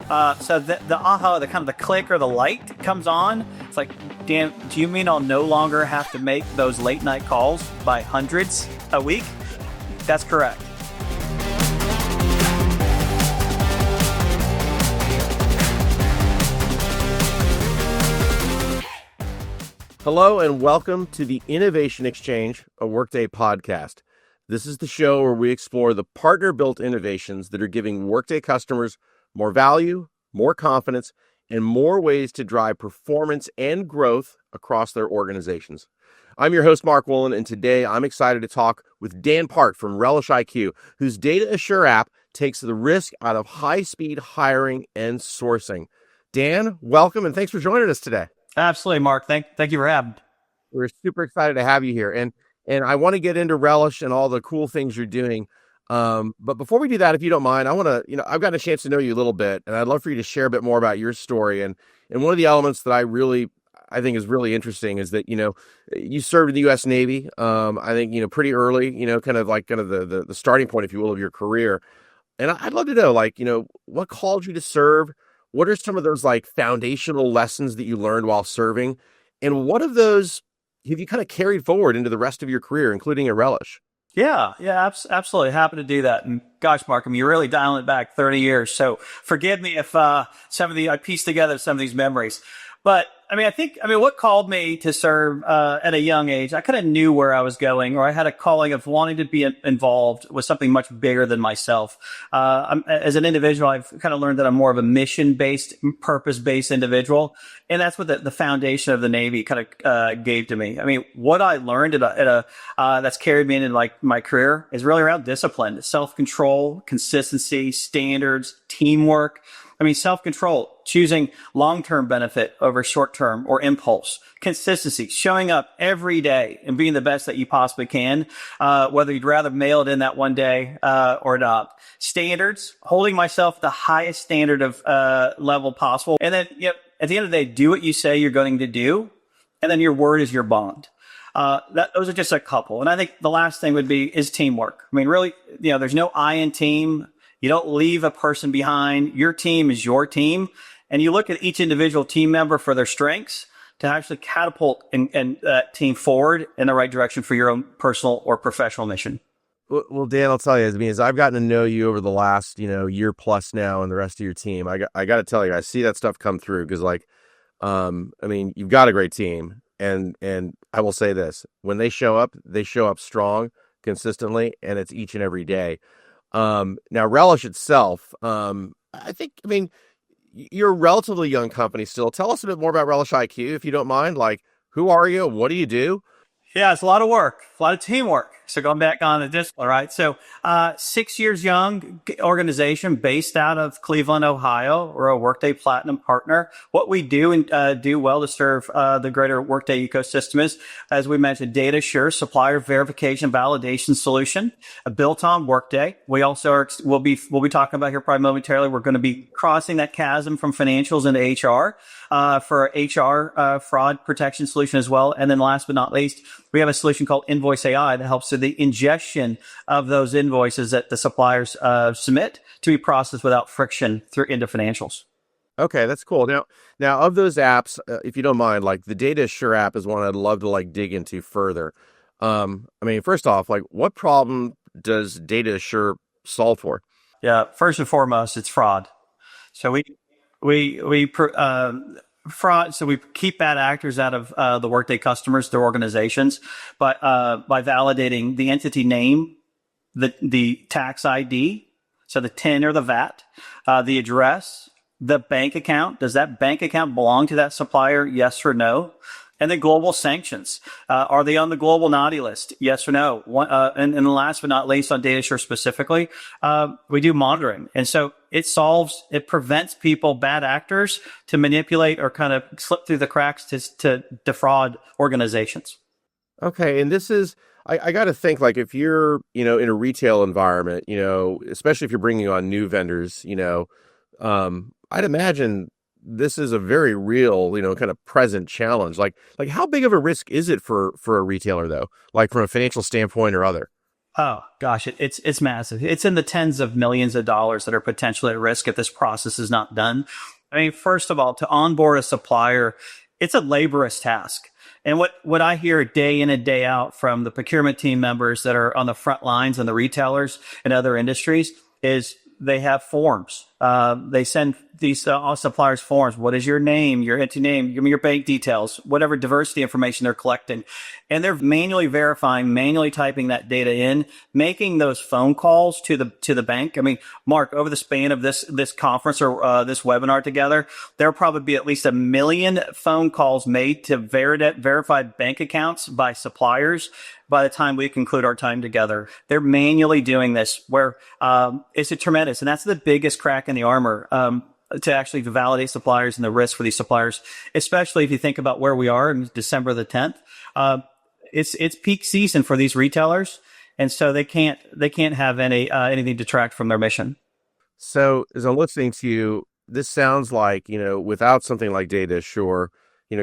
So the aha, the kind of the click or the light comes on. It's like, Dan, do you mean I'll no longer have to make those late night calls by hundreds a week? That's correct. Hello and welcome to the Innovation Exchange, a Workday podcast. This is the show where we explore the partner-built innovations that are giving Workday customers more value, more confidence, and more ways to drive performance and growth across their organizations. I'm your host, Mark Woolen, and today I'm excited to talk with Dan Park from Relish IQ, whose Data Assure app takes the risk out of high-speed hiring and sourcing. Dan, welcome, and thanks for joining us today. Absolutely, Mark. Thank you for having me. We're super excited to have you here. And I want to get into Relish and all the cool things you're doing. But before we do that, if you don't mind, I want to, I've gotten a chance to know you a little bit, and I'd love for you to share a bit more about your story. And one of the elements that I think is really interesting is that, you served in the U.S. Navy, I think, pretty early, kind of the starting point, if you will, of your career. And I'd love to know, what called you to serve? What are some of those foundational lessons that you learned while serving? And what of those have you kind of carried forward into the rest of your career, including at Relish? Yeah, absolutely. Happy to do that. And gosh, Mark, you're really dialing it back 30 years. So forgive me if I pieced together some of these memories. But what called me to serve at a young age, I kind of knew where I was going, or I had a calling of wanting to be involved with something much bigger than myself. As an individual, I've kind of learned that I'm more of a mission-based, purpose-based individual. And that's what the foundation of the Navy kind of gave to me. I mean, what I learned that's carried me into my career is really around discipline, self-control, consistency, standards, teamwork. Self-control, choosing long-term benefit over short-term or impulse, consistency, showing up every day and being the best that you possibly can, whether you'd rather mail it in that one day or not. Standards, holding myself at the highest standard of level possible. And then, at the end of the day, do what you say you're going to do, and then your word is your bond. Those are just a couple. And I think the last thing is teamwork. Really, there's no I in team. You don't leave a person behind. Your team is your team. And you look at each individual team member for their strengths to actually catapult and that team forward in the right direction for your own personal or professional mission. Well, Dan, I'll tell you, as I've gotten to know you over the last, year plus now and the rest of your team, I got to tell you, I see that stuff come through because you've got a great team. And I will say this, when they show up strong, consistently, and it's each and every day. Now Relish itself, you're a relatively young company still. Tell us a bit more about Relish IQ, if you don't mind. Who are you? What do you do? Yeah, it's a lot of work, a lot of teamwork. So going back on the discipline, right? So 6 years young organization based out of Cleveland, Ohio. We're a Workday Platinum partner. What we do and do well to serve the greater Workday ecosystem is, as we mentioned, Data Assure, supplier verification validation solution built on Workday. We also we'll be talking about here probably momentarily. We're going to be crossing that chasm from financials into HR for HR fraud protection solution as well. And then last but not least, we have a solution called Invoice AI that helps with the ingestion of those invoices that the suppliers submit to be processed without friction into financials. Okay, that's cool. Now of those apps, if you don't mind, the Data Assure app is one I'd love to dig into further. First off, what problem does Data Assure solve for? Yeah, first and foremost, it's fraud. So fraud. So we keep bad actors out of the Workday customers, their organizations, but by validating the entity name, the tax ID, so the TIN or the VAT, the address, the bank account. Does that bank account belong to that supplier? Yes or no? And then global sanctions. Are they on the global naughty list? Yes or no? And last but not least, on Data Assure specifically, we do monitoring. And so it prevents people, bad actors, to manipulate or kind of slip through the cracks to defraud organizations. Okay. And this is, I got to think, if you're, in a retail environment, especially if you're bringing on new vendors, I'd imagine this is a very real, kind of present challenge. How big of a risk is it for a retailer though? From a financial standpoint or other? Oh gosh, it's massive. It's in the tens of millions of dollars that are potentially at risk if this process is not done. I mean, first of all, to onboard a supplier, it's a laborious task. And what I hear day in and day out from the procurement team members that are on the front lines and the retailers and other industries is they have forms. They send these all suppliers forms. What is your name, your entity name, give me your bank details, whatever diversity information they're collecting. And they're manually verifying, manually typing that data in, making those phone calls to the bank. I mean, Mark, over the span of this conference or this webinar together, there'll probably be at least 1 million phone calls made to verified bank accounts by suppliers by the time we conclude our time together. They're manually doing this where it's tremendous. And that's the biggest crack in the armor to actually validate suppliers and the risk for these suppliers, especially if you think about where we are in December the 10th. It's peak season for these retailers. And so they can't have anything detract from their mission. So as I'm listening to you, this sounds like, without something like data assure,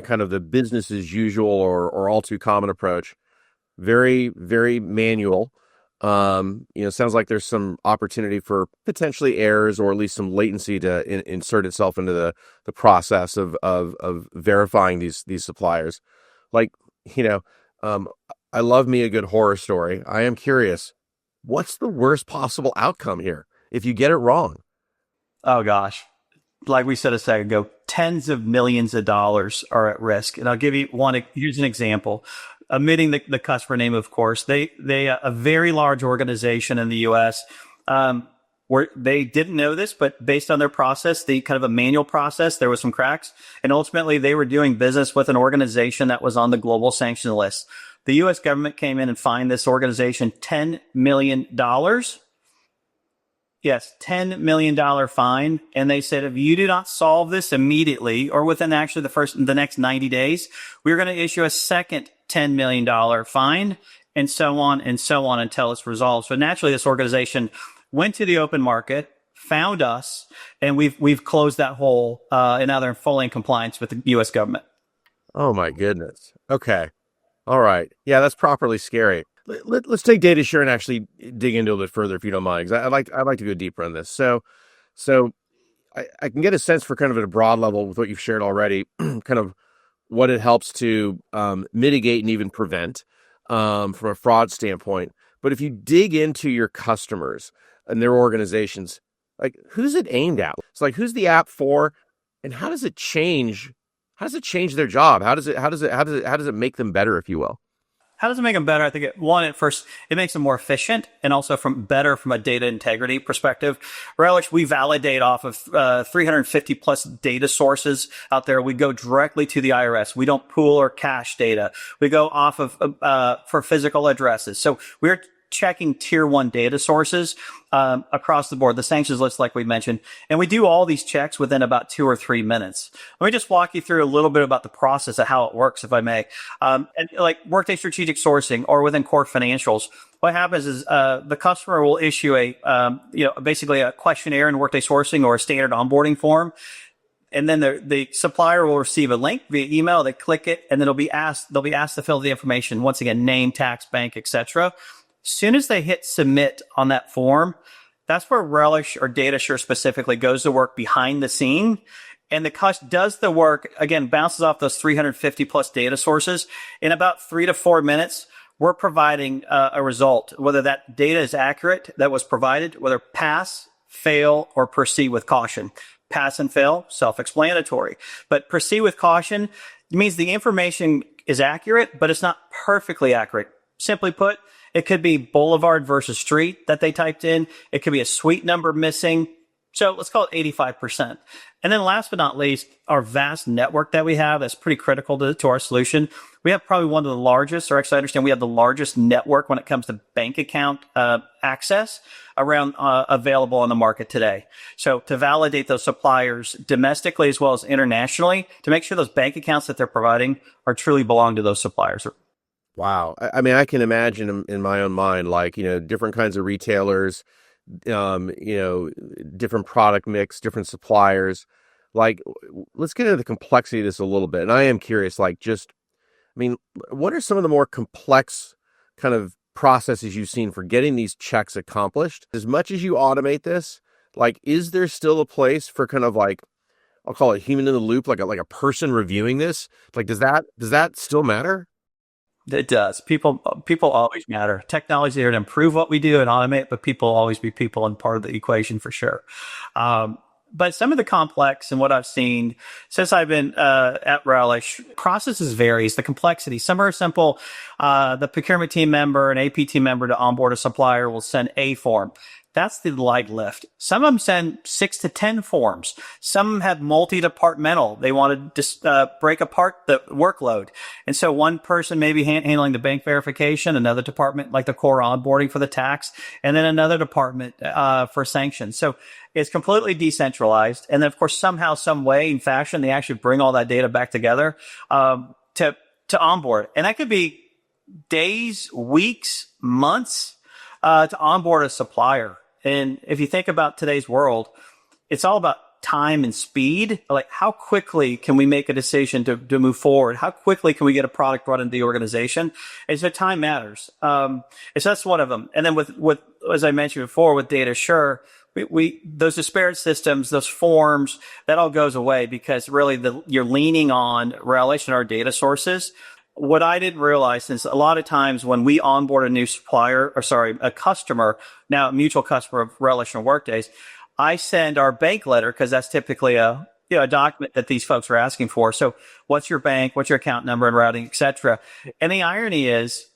kind of the business as usual or all too common approach, very, very manual. Sounds like there's some opportunity for potentially errors or at least some latency to insert itself into the process of verifying these suppliers. Like, I love me a good horror story. I am curious, what's the worst possible outcome here if you get it wrong? Oh gosh. Like we said a second ago, tens of millions of dollars are at risk. And I'll give you here's an example. Omitting the customer name, of course, they a very large organization in the U.S. Where they didn't know this, but based on their process, the kind of a manual process, there was some cracks, and ultimately they were doing business with an organization that was on the global sanction list. The U.S. government came in and fined this organization $10 million. Yes, $10 million fine. And they said, if you do not solve this immediately or within actually the next 90 days, we're going to issue a second $10 million fine and so on until it's resolved. So naturally, this organization went to the open market, found us, and we've closed that hole, and now they're fully in compliance with the U.S. government. Oh my goodness. Okay. All right. Yeah, that's properly scary. Let's take data share and actually dig into it a bit further, if you don't mind, because I'd like to go deeper on this. So I can get a sense for kind of at a broad level with what you've shared already, kind of what it helps to mitigate and even prevent from a fraud standpoint. But if you dig into your customers and their organizations, like who's it aimed at? It's like, who's the app for, and how does it change? How does it change their job? How does it make them better, if you will? How does it make them better? I think at first, it makes them more efficient and also better from a data integrity perspective. Relish, we validate off of 350 plus data sources out there. We go directly to the IRS. We don't pool or cache data. We go off of for physical addresses. So we're checking tier 1 data sources across the board, the sanctions list, like we mentioned. And we do all these checks within about 2 or 3 minutes. Let me just walk you through a little bit about the process of how it works, if I may. And like Workday strategic sourcing or within core financials, what happens is the customer will issue basically a questionnaire in Workday sourcing or a standard onboarding form. And then the supplier will receive a link via email. They click it, and then they'll be asked to fill the information. Once again, name, tax, bank, etc. As soon as they hit submit on that form, that's where Relish or DataSure specifically goes to work behind the scene. And the does the work, again, bounces off those 350 plus data sources. In about 3 to 4 minutes, we're providing a result, whether that data is accurate that was provided, whether pass, fail, or proceed with caution. Pass and fail, self-explanatory. But proceed with caution means the information is accurate, but it's not perfectly accurate. Simply put, it could be boulevard versus street that they typed in. It could be a suite number missing. So let's call it 85%. And then last but not least, our vast network that we have that's pretty critical to our solution. We have probably one of the largest, or actually I understand we have the largest network when it comes to bank account access around available on the market today. So to validate those suppliers domestically as well as internationally, to make sure those bank accounts that they're providing are truly belong to those suppliers. Wow. I mean, I can imagine in my own mind, like, different kinds of retailers, different product mix, different suppliers. Like, let's get into the complexity of this a little bit. And I am curious, what are some of the more complex kind of processes you've seen for getting these checks accomplished. As much as you automate this, like, is there still a place for kind of like, I'll call it human in the loop, like a person reviewing this? Like, does that still matter? It does. People always matter. Technology is there to improve what we do and automate, but people will always be people and part of the equation for sure. But some of the complex and what I've seen since I've been at Relish, processes varies. The complexity. Some are simple. The procurement team member, an AP team member to onboard a supplier will send a form. That's the light lift. Some of them send 6 to 10 forms. Some have multi-departmental. They want to break apart the workload. And so one person may be handling the bank verification, another department like the core onboarding for the tax, and then another department for sanctions. So it's completely decentralized. And then, of course, somehow, some way and fashion, they actually bring all that data back together to onboard. And that could be days, weeks, months to onboard a supplier. And if you think about today's world, it's all about time and speed. Like, how quickly can we make a decision to move forward? How quickly can we get a product brought into the organization? And so time matters. And so that's one of them. And then with as I mentioned before, with Data Sure, we those disparate systems, those forms, that all goes away because really you're leaning on Relish and our data sources. What I didn't realize is a lot of times when we onboard a new supplier, a customer, now a mutual customer of Relish and Workdays, I send our bank letter because that's typically a document that these folks are asking for. So what's your bank, what's your account number and routing, etc. And the irony is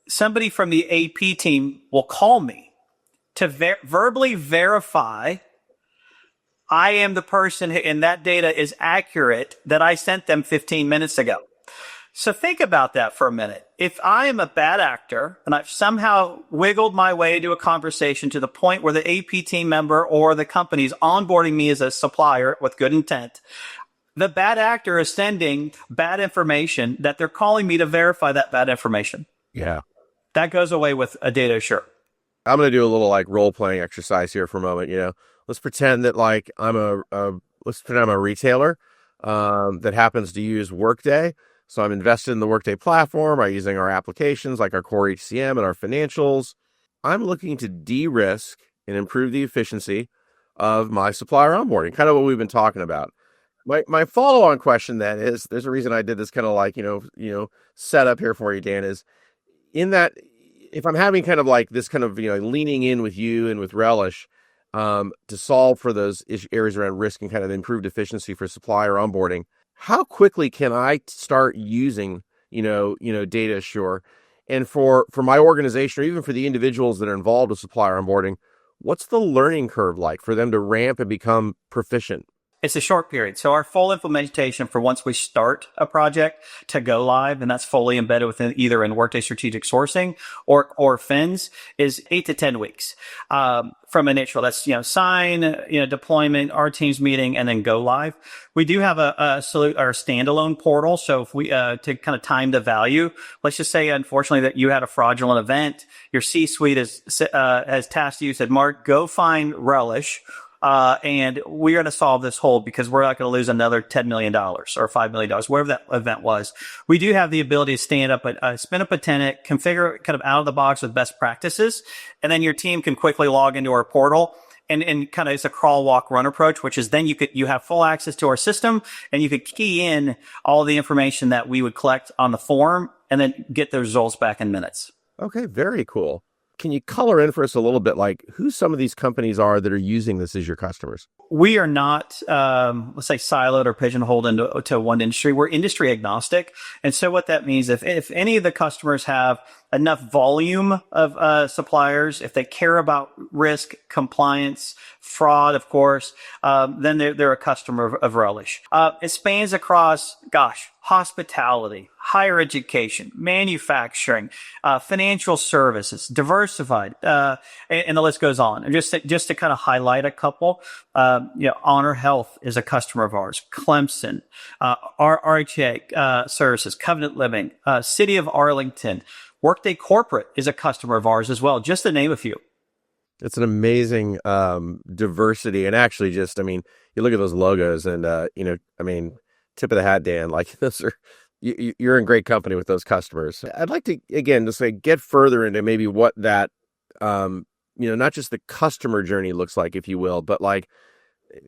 somebody from the AP team will call me to verbally verify I am the person and that data is accurate that I sent them 15 minutes ago. So think about that for a minute. If I am a bad actor and I've somehow wiggled my way to a conversation to the point where the AP team member or the company's onboarding me as a supplier with good intent, the bad actor is sending bad information that they're calling me to verify that bad information. Yeah. That goes away with a Data Sure. I'm going to do a little like role playing exercise here for a moment. Let's pretend that like let's pretend I'm a retailer that happens to use Workday. So I'm invested in the Workday platform. I'm using our applications like our core HCM and our financials. I'm looking to de-risk and improve the efficiency of my supplier onboarding, kind of what we've been talking about. My follow-on question then is, there's a reason I did this kind of like, setup here for you, Dan, is in that if I'm having kind of like this kind of, leaning in with you and with Relish to solve for those areas around risk and kind of improved efficiency for supplier onboarding, how quickly can I start using, Data Sure? And for my organization, or even for the individuals that are involved with supplier onboarding, what's the learning curve like for them to ramp and become proficient? It's a short period. So our full implementation for once we start a project to go live, and that's fully embedded within either in Workday Strategic Sourcing or FINS, is 8 to 10 weeks. From initial, that's, sign, deployment, our team's meeting, and then go live. We do have a standalone portal. So if we, to kind of time the value, let's just say, unfortunately, that you had a fraudulent event, your C-suite has tasked you, said, Mark, go find Relish. And we're going to solve this hold because we're not going to lose another $10 million or $5 million, whatever that event was. We do have the ability to spin up a tenant, configure kind of out of the box with best practices. And then your team can quickly log into our portal and kind of it's a crawl, walk, run approach, which is then you have full access to our system and you could key in all the information that we would collect on the form and then get the results back in minutes. Okay. Very cool. Can you color in for us a little bit, like who some of these companies are that are using this as your customers? We are not, let's say, siloed or pigeonholed into one industry. We're industry agnostic. And so what that means, if any of the customers have enough volume of suppliers, if they care about risk, compliance, fraud, of course, then they're a customer of Relish. It spans across, hospitality, higher education, manufacturing, financial services, diversified, and the list goes on. And just to kind of highlight a couple, Honor Health is a customer of ours, Clemson, RHA Services, Covenant Living, City of Arlington, Workday Corporate is a customer of ours as well, just to name a few. It's an amazing diversity. And actually you look at those logos and, tip of the hat, Dan, like those are, you're in great company with those customers. I'd like to, again, just say get further into maybe what that, not just the customer journey looks like, if you will, but like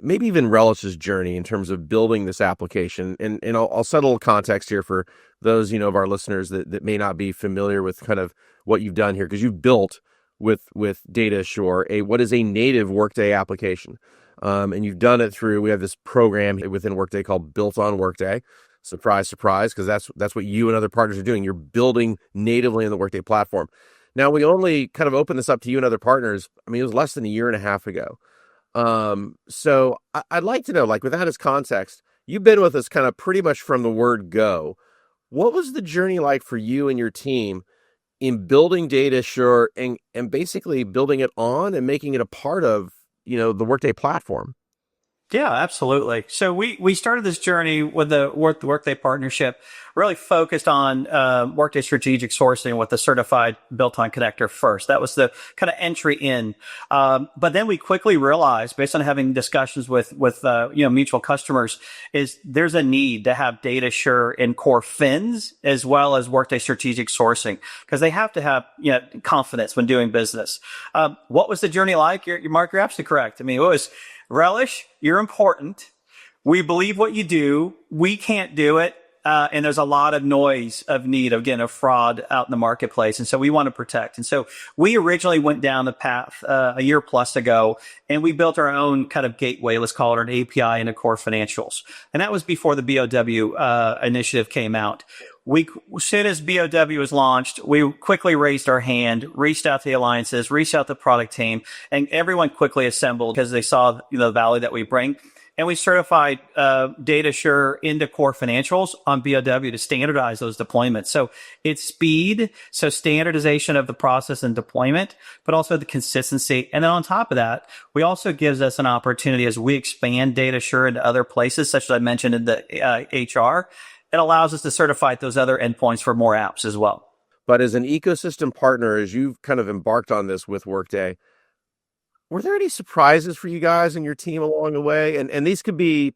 maybe even Relish's journey in terms of building this application. And I'll set a little context here for those, of our listeners that may not be familiar with kind of what you've done here, because you've built with Data Assure what is a native Workday application. And you've done it through, we have this program within Workday called Built on Workday. Surprise, surprise, because that's what you and other partners are doing. You're building natively in the Workday platform. Now, we only kind of opened this up to you and other partners. I mean, it was less than a year and a half ago. So I'd like to know, like, with that as context, you've been with us kind of pretty much from the word go. What was the journey like for you and your team in building Data Assure and basically building it on and making it a part of, the Workday platform? Yeah, absolutely. So we started this journey with the Workday partnership, really focused on Workday strategic sourcing with the certified built-on connector first. That was the kind of entry in. But then we quickly realized, based on having discussions with mutual customers, is there's a need to have Data Assure in core fins as well as Workday strategic sourcing, because they have to have confidence when doing business. What was the journey like? Mark, you're absolutely correct. I mean, it was Relish, you're important. We believe what you do. We can't do it. And there's a lot of noise of need, again, of fraud out in the marketplace. And so we want to protect. And so we originally went down the path a year plus ago, and we built our own kind of gateway, let's call it an API into core financials. And that was before the BOW initiative came out. As soon as BOW was launched, we quickly raised our hand, reached out to the alliances, reached out to the product team, and everyone quickly assembled because they saw the value that we bring. And we certified Data Assure into core financials on BOW to standardize those deployments. So it's speed, so standardization of the process and deployment, but also the consistency. And then on top of that, we also gives us an opportunity as we expand Data Assure into other places, such as I mentioned in the HR. It allows us to certify those other endpoints for more apps as well. But as an ecosystem partner, as you've kind of embarked on this with Workday, were there any surprises for you guys and your team along the way? And these could be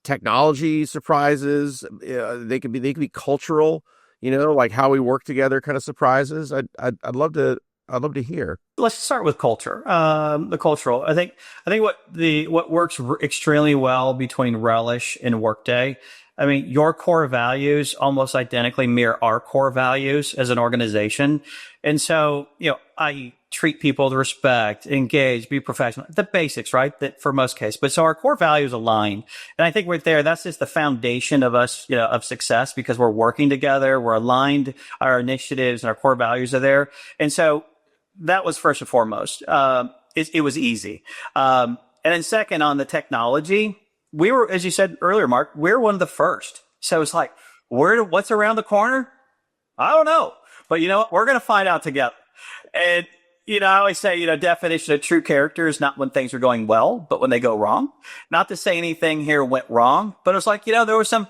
technology surprises. They could be cultural, like how we work together kind of surprises. I'd love to hear. Let's start with culture. The cultural. I think what works extremely well between Relish and Workday. I mean, your core values almost identically mirror our core values as an organization. And so, I treat people with respect, engage, be professional, the basics, right? That for most cases. But so our core values align. And I think right there, that's just the foundation of us, of success, because we're working together, we're aligned, our initiatives and our core values are there. And so that was first and foremost. It was easy. And then second, on the technology, we were, as you said earlier, Mark, we're one of the first. So it's like, what's around the corner? I don't know. But you know what? We're going to find out together. And, I always say, definition of true character is not when things are going well, but when they go wrong. Not to say anything here went wrong, but it's like, there was some,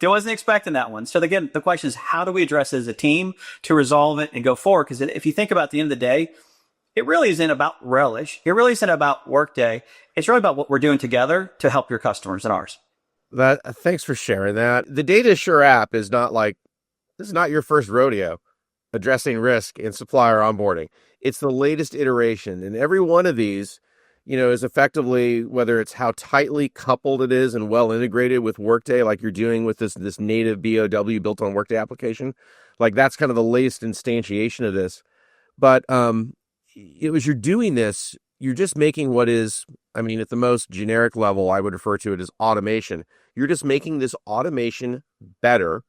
they wasn't expecting that one. So again, the question is, how do we address it as a team to resolve it and go forward? Because if you think about at the end of the day, it really isn't about Relish. It really isn't about Workday. It's really about what we're doing together to help your customers and ours. Thanks for sharing that. The Data Assure app is this is not your first rodeo addressing risk in supplier onboarding. It's the latest iteration. And every one of these, is effectively, whether it's how tightly coupled it is and well integrated with Workday, like you're doing with this native BOW built on Workday application, like that's kind of the latest instantiation of this. But you're doing this, you're just making what is, at the most generic level, I would refer to it as automation. You're just making this automation better.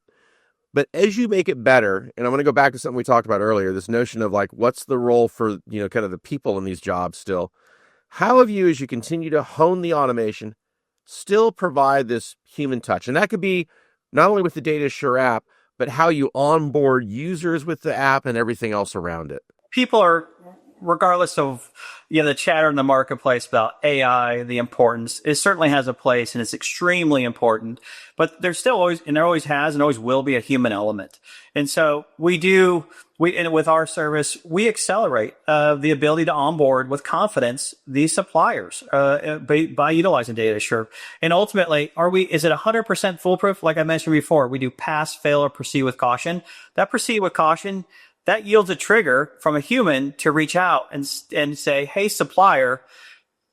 But as you make it better, and I'm going to go back to something we talked about earlier, this notion of like, what's the role for, kind of the people in these jobs still? How have you, as you continue to hone the automation, still provide this human touch? And that could be not only with the Data Assure app, but how you onboard users with the app and everything else around it. People are, regardless of the chatter in the marketplace about AI, the importance, it certainly has a place and it's extremely important. But there's still always, and there always has and always will be, a human element. And so we do And with our service, we accelerate the ability to onboard with confidence these suppliers by utilizing data assure. And ultimately, is it 100% foolproof? Like I mentioned before, we do pass, fail, or proceed with caution. That proceed with caution, that yields a trigger from a human to reach out and say, hey, supplier,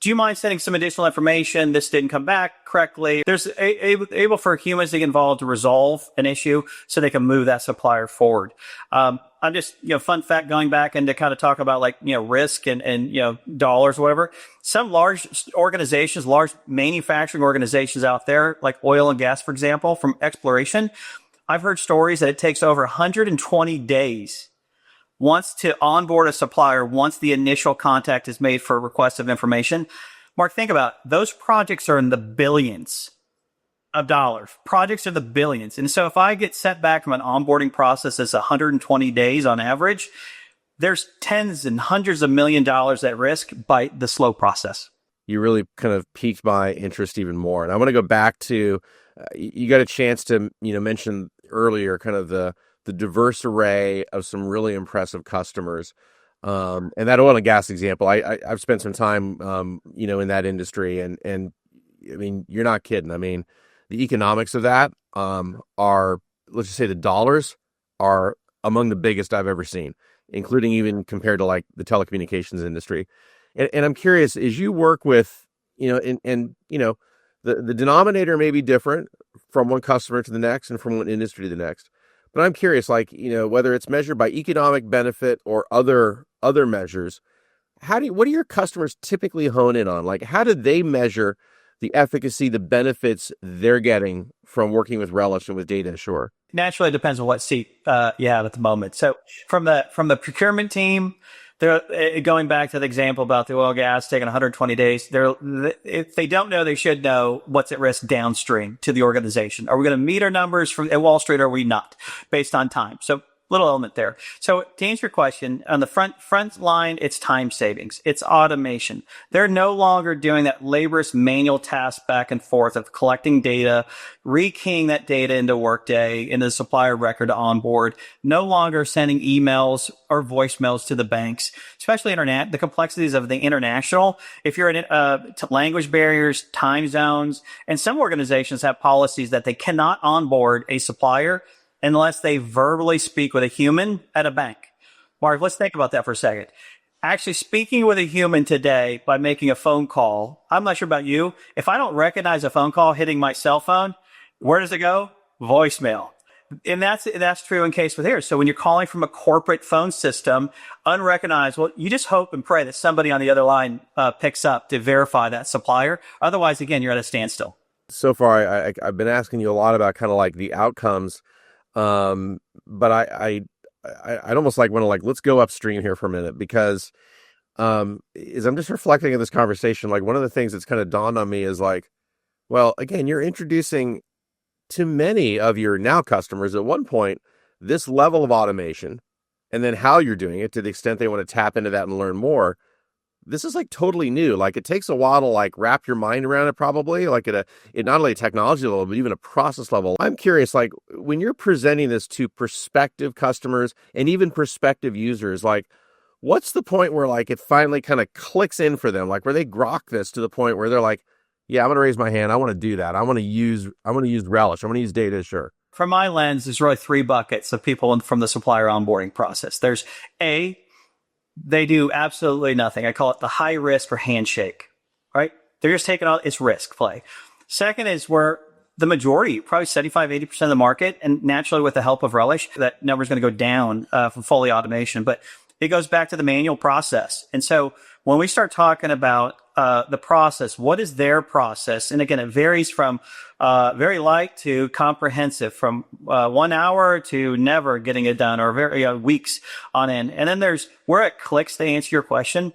do you mind sending some additional information? This didn't come back correctly. There's able for humans to get involved to resolve an issue so they can move that supplier forward. I'm just, fun fact, going back and to kind of talk about risk and dollars or whatever. Some large organizations, large manufacturing organizations out there, like oil and gas, for example, from exploration, I've heard stories that it takes over 120 days once to onboard a supplier, once the initial contact is made for a request of information. Mark, think about it. Those projects are in the billions of dollars. Projects are the billions. And so if I get set back from an onboarding process that's 120 days on average, there's tens and hundreds of $millions at risk by the slow process. You really kind of piqued my interest even more. And I want to go back to, you got a chance to, mention earlier kind of the diverse array of some really impressive customers. And that oil and gas example, I've spent some time, in that industry and I mean, you're not kidding. I mean, the economics of that, are, let's just say the dollars are among the biggest I've ever seen, including even compared to like the telecommunications industry. And I'm curious, as you work with, the denominator may be different from one customer to the next and from one industry to the next. But I'm curious, whether it's measured by economic benefit or other measures, what do your customers typically hone in on? Like, how do they measure the efficacy, the benefits they're getting from working with Relish and with Data Assure? Naturally, it depends on what seat you have at the moment. So from the procurement team, they're going back to the example about the oil and gas taking 120 days. If they don't know, they should know what's at risk downstream to the organization. Are we going to meet our numbers at Wall Street or are we not based on time? So little element there. So to answer your question, on the front line, it's time savings. It's automation. They're no longer doing that laborious manual task back and forth of collecting data, rekeying that data into Workday, into the supplier record to onboard, no longer sending emails or voicemails to the banks, especially the complexities of the international. If you're in language barriers, time zones, and some organizations have policies that they cannot onboard a supplier unless they verbally speak with a human at a bank. Mark, let's think about that for a second. Actually speaking with a human today by making a phone call, I'm not sure about you. If I don't recognize a phone call hitting my cell phone, where does it go? Voicemail. And that's true in case with here. So when you're calling from a corporate phone system, unrecognized, well, you just hope and pray that somebody on the other line picks up to verify that supplier. Otherwise, again, you're at a standstill. So far, I've been asking you a lot about kind of like the outcomes. But I'd almost want to let's go upstream here for a minute because, as I'm just reflecting on this conversation, one of the things that's kind of dawned on me is well, again, you're introducing to many of your now customers at one point, this level of automation and then how you're doing it to the extent they want to tap into that and learn more. This is totally new. It takes a while to wrap your mind around it probably, at not only a technology level, but even a process level. I'm curious, when you're presenting this to prospective customers and even prospective users, what's the point where it finally kind of clicks in for them? Where they grok this to the point where they're yeah, I'm going to raise my hand. I want to do that. I want to use Relish. I want to use Data Assure. From my lens, there's really three buckets of people from the supplier onboarding process. There's they do absolutely nothing. I call it the high risk or handshake, right? They're just taking all, it's risk play. Second is where the majority, probably 75, 80% of the market, and naturally with the help of Relish, that number is going to go down from fully automation, but it goes back to the manual process. And so when we start talking about the process, what is their process? And again, it varies from very light to comprehensive, from 1 hour to never getting it done, or very weeks on end. And then there's where it clicks to answer your question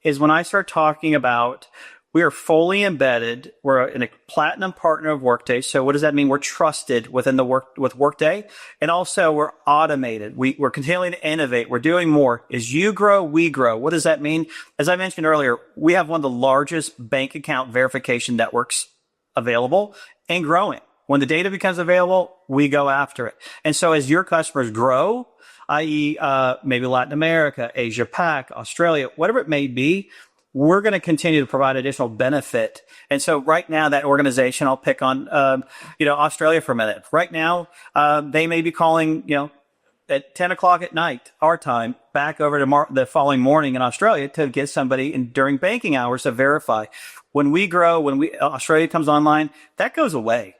is when I start talking about we are fully embedded. We're in a platinum partner of Workday. So what does that mean? We're trusted within with Workday. And also we're automated. We're continuing to innovate. We're doing more. As you grow, we grow. What does that mean? As I mentioned earlier, we have one of the largest bank account verification networks available and growing. When the data becomes available, we go after it. And so as your customers grow, i.e., maybe Latin America, Asia Pac, Australia, whatever it may be, we're going to continue to provide additional benefit. And so right now, that organization, I'll pick on, Australia for a minute. Right now, they may be calling, at 10 o'clock at night, our time, back over to the following morning in Australia to get somebody during banking hours to verify. When we grow, Australia comes online, that goes away.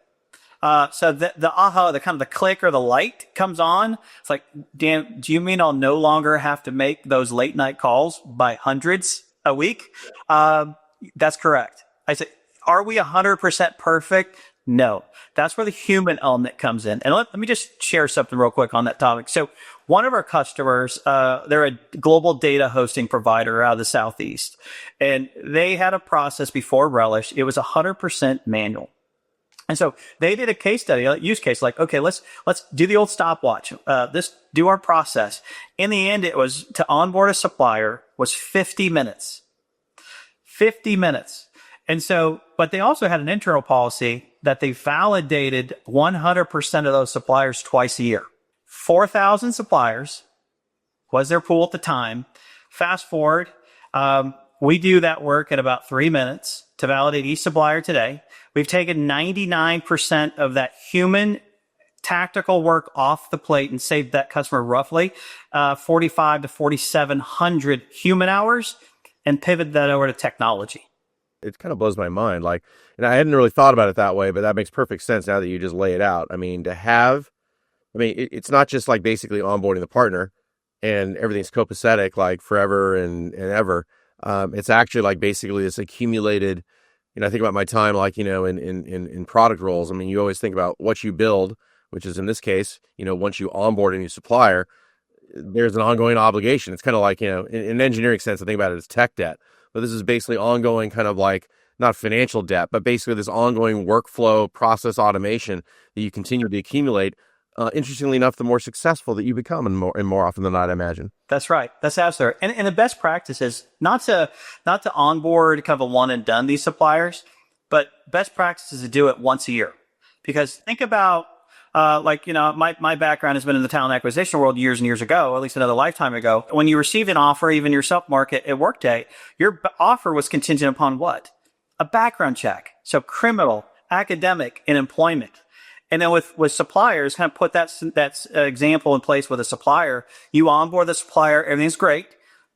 So the aha, the kind of the click or the light comes on. It's like, damn, do you mean I'll no longer have to make those late night calls by hundreds a week? That's correct. I say, are we 100% perfect? No. That's where the human element comes in. And let me just share something real quick on that topic. So one of our customers, they're a global data hosting provider out of the Southeast, and they had a process before Relish. It was 100% manual. And so they did a case study, a use case, like, okay, let's do the old stopwatch. Let's do our process. In the end, it was to onboard a supplier was 50 minutes. 50 minutes. And so, but they also had an internal policy that they validated 100% of those suppliers twice a year. 4,000 suppliers was their pool at the time. Fast forward, we do that work in about 3 minutes to validate each supplier today. We've taken 99% of that human tactical work off the plate and saved that customer roughly 4,500 to 4,700 human hours and pivoted that over to technology. It kind of blows my mind. Like, and I hadn't really thought about it that way, but that makes perfect sense now that you just lay it out. I mean, it's not just like basically onboarding the partner and everything's copacetic like forever and ever. It's actually like basically this accumulated, I think about my time, like, in product roles. I mean, you always think about what you build, which is in this case, once you onboard a new supplier, there's an ongoing obligation. It's kind of like, in an engineering sense, I think about it as tech debt, but this is basically ongoing kind of like not financial debt, but basically this ongoing workflow process automation that you continue to accumulate. Interestingly enough, the more successful that you become and more often than not, I imagine. That's right. That's absolutely right. And the best practice is not to onboard kind of a one and done these suppliers, but best practice is to do it once a year. Because think about, my background has been in the talent acquisition world years and years ago, at least another lifetime ago. When you received an offer, even your self-market at Workday, your offer was contingent upon what? A background check. So criminal, academic, and employment. And then with suppliers, kind of put that example in place with a supplier. You onboard the supplier, everything's great.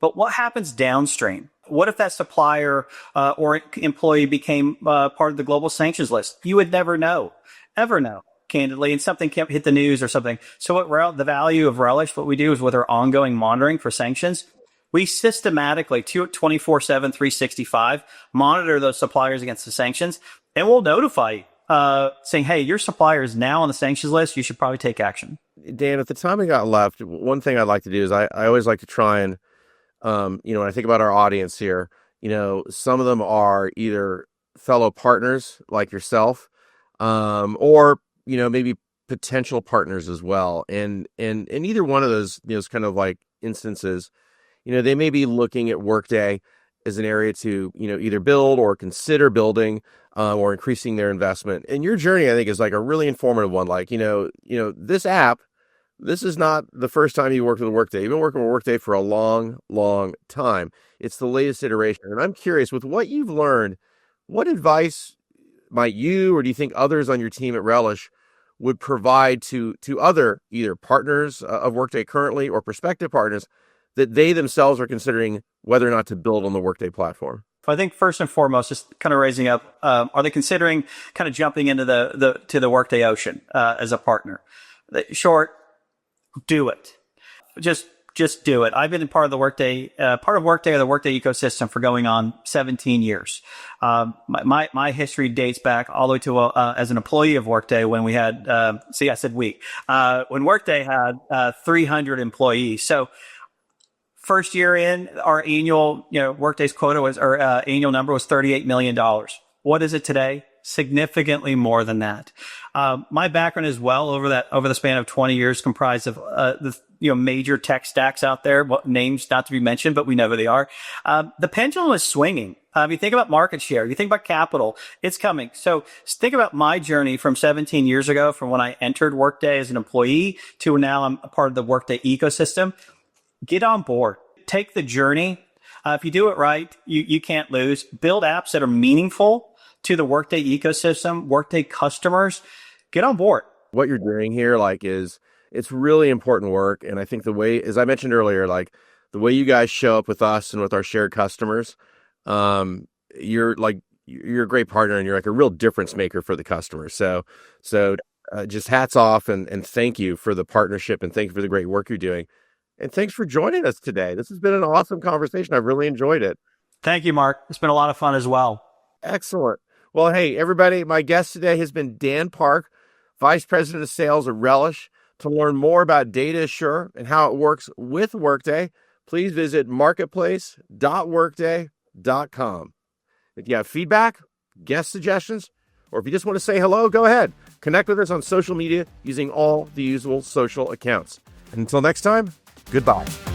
But what happens downstream? What if that supplier or employee became part of the global sanctions list? You would never know, ever know, candidly, and something can't hit the news or something. So the value of Relish, what we do is with our ongoing monitoring for sanctions, we systematically, 24/7, 365, monitor those suppliers against the sanctions, and we'll notify you. Saying, hey, your supplier is now on the sanctions list. You should probably take action. Dan, at the time I got left, one thing I'd like to do is I always like to try and, when I think about our audience here, some of them are either fellow partners like yourself, or, maybe potential partners as well. And either one of those, kind of like instances, they may be looking at Workday as an area to, either build or consider building, or increasing their investment. And your journey, I think, is like a really informative one. Like, this app, this is not the first time you worked with Workday. You've been working with Workday for a long, long time. It's the latest iteration. And I'm curious, with what you've learned, what advice might you, or do you think others on your team at Relish would provide to other either partners of Workday currently or prospective partners that they themselves are considering whether or not to build on the Workday platform? I think first and foremost, just kind of raising up, are they considering kind of jumping into the Workday ocean as a partner? Short, do it. Just do it. I've been part of Workday or the Workday ecosystem for going on 17 years. My history dates back all the way to as an employee of Workday when we had, I said we, when Workday had 300 employees. So first year in, our annual, Workday's quota was, our annual number was $38 million. What is it today? significantly more than that. My background as well over the span of 20 years comprised of the major tech stacks out there, names not to be mentioned, but we know who they are. The pendulum is swinging. You think about market share, you think about capital, it's coming. So think about my journey from 17 years ago, from when I entered Workday as an employee to now I'm a part of the Workday ecosystem. Get on board. Take the journey. If you do it right, you can't lose. Build apps that are meaningful to the Workday ecosystem, Workday customers. Get on board. What you're doing here, it's really important work. And I think the way, as I mentioned earlier, the way you guys show up with us and with our shared customers, you're a great partner and you're like a real difference maker for the customer. So just hats off and thank you for the partnership and thank you for the great work you're doing. And thanks for joining us today. This has been an awesome conversation. I've really enjoyed it. Thank you, Mark. It's been a lot of fun as well. Excellent. Well, hey, everybody, my guest today has been Dan Park, Vice President of Sales at Relish. To learn more about Data Assure and how it works with Workday, please visit marketplace.workday.com. If you have feedback, guest suggestions, or if you just want to say hello, go ahead. Connect with us on social media using all the usual social accounts. And until next time, goodbye.